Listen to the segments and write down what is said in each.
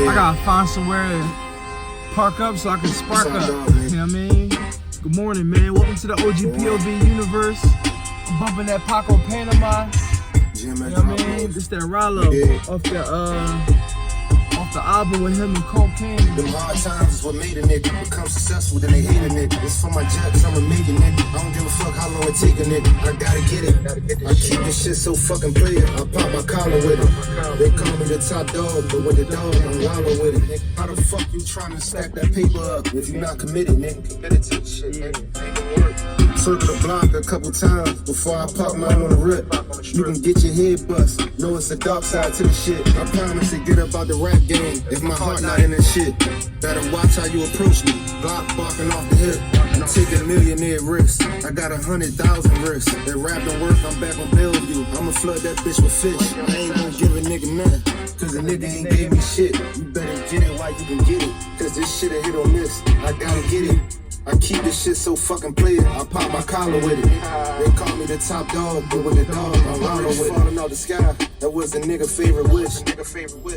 I gotta find somewhere to park up so I can spark up. You know what I mean? Good morning, man. Welcome to the OGPOV universe. I'm bumping that Paco Panama. You know what I mean? This that Ralo off the album with him and Cocaine. Them hard times is what made a nigga become successful, then they hate a nigga. It's for my jacks, I'ma make a nigga. I don't give a fuck how long it take a nigga. I gotta get it. I keep this shit so fucking player. I pop my collar with it. They call me the top dog, but with the dog, I'm Ralo with it. How the fuck you trying to stack that paper up if you not committed, nigga? Committed to the shit, nigga. Ain't gonna work. Circle the block a couple times before I pop mine on the rip. You can get your head bust. Know it's a dark side to the shit. I promise to get up out the rap game if my heart not in this shit. Better watch how you approach me. Block barking off the hip. I'm taking millionaire risks. I got 100,000 risks. That rap don't work, I'm back on Bellevue. I'ma flood that bitch with fish. I ain't gonna give a nigga nothing, cause a nigga ain't gave me shit. You better get it while you can get it, cause this shit a hit or miss. I gotta get it. I keep this shit so fucking player. I pop my collar with it. They call me the top dog, but with the dog, I'm Ralo with it. Falling out the sky, that was a nigga favorite wish.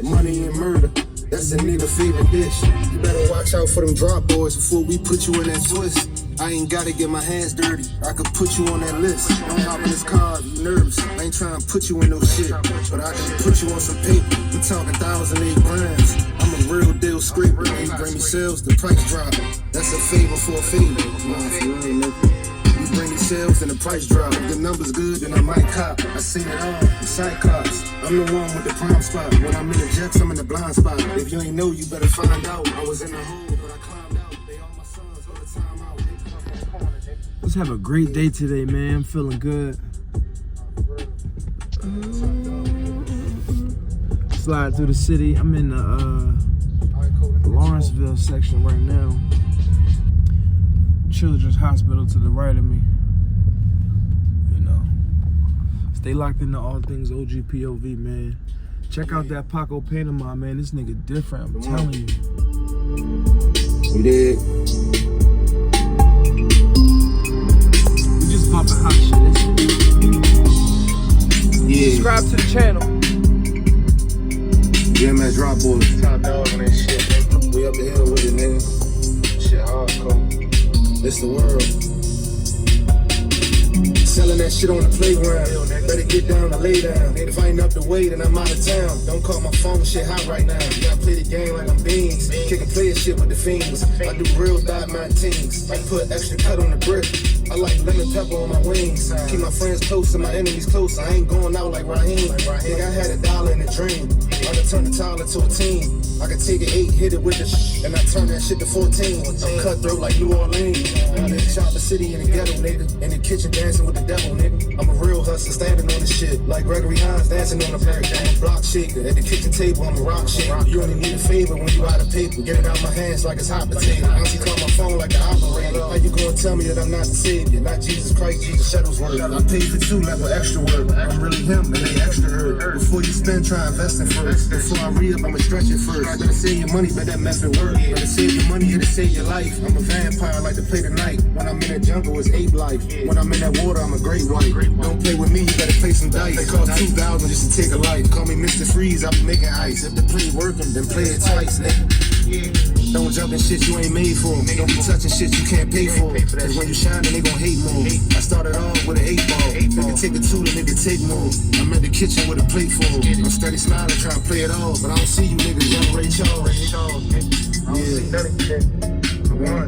Money and murder, that's a nigga favorite dish. You better watch out for them drop boys before we put you in that twist. I ain't gotta get my hands dirty, I could put you on that list. Don't hop in this car, you nervous. I ain't trying to put you in no shit, but I can put you on some paper. We talking 1,008 grams. I'm a real deal scraper. When you bring me sales, the price drop. That's a favor for a favor. You bring me sales and the price drop. If the number's good, then I might cop. I seen it all, the Cyclops. I'm the one with the prime spot. When I'm in the jets, I'm in the blind spot. If you ain't know, you better find out. I was in the hole, but I climbed out. They all my sons all the time out. Let's have a great day today, man. I'm feeling good. Slide through the city. I'm in the Lawrenceville section right now. Children's Hospital to the right of me. You know, stay locked into all things OGPOV, man. Check out that Paco Panama, man. This nigga different, I'm telling you. You did. We just popping hot shit. Yeah. Subscribe to the channel. Yeah, man, drop boys. Top dog on that shit, nigga. We up the hill with it, nigga. Shit hardcore. It's the world. Selling that shit on the playground. Better get down and lay down. If I ain't up the way, then I'm out of town. Don't call my phone, shit hot right now. You gotta play the game like I'm beans. Kicking player shit with the fiends. I do real dot my teams. I put extra cut on the brick. I like lemon pepper on my wings. Keep my friends close and my enemies close. I ain't going out like Raheem. Nigga, I had $1 in a dream. I could turn the Tyler to a team. I could take an 8, hit it with the and I turn that shit to 14. I'm cutthroat like New Orleans. I live shop the city in the ghetto, nigga. In the kitchen dancing with the devil, nigga. I'm a real hustler standing on the shit. Like Gregory Hines dancing on the perk. I'm a block shaker. At the kitchen table, I'm a rock shaker. You only need a favor when you out of paper. Get it out my hands like it's hot potato. Auntie call my phone like an operator. How you gonna tell me that I'm not the savior? Not Jesus Christ, Jesus Shuttlesworth. I paid for 2 level extra work. I'm really him and they extra hurt. Before you spend, try investing first. Before I re-up, I'ma stretch it first. Better save your money, but that method work. Better save your money, it'll save your life. I'm a vampire, I like to play the night. When I'm in the jungle, it's ape life. When I'm in that water, I'm a great white. Don't play with me, you better play some dice. They cost 2,000 just to take a life. Call me Mr. Freeze, I be making ice. If the play working, then play it twice, nigga. Don't jump in shit you ain't made for. Don't be touching shit you can't pay for. Cause when you shine, then they gon' hate more. I started off with an 8 ball. Nigga take a 2, then nigga take more. I'm in the kitchen with a plate full. I'm steady smiling, trying to play it all. But I don't see you niggas, young Ray Charles. Yeah.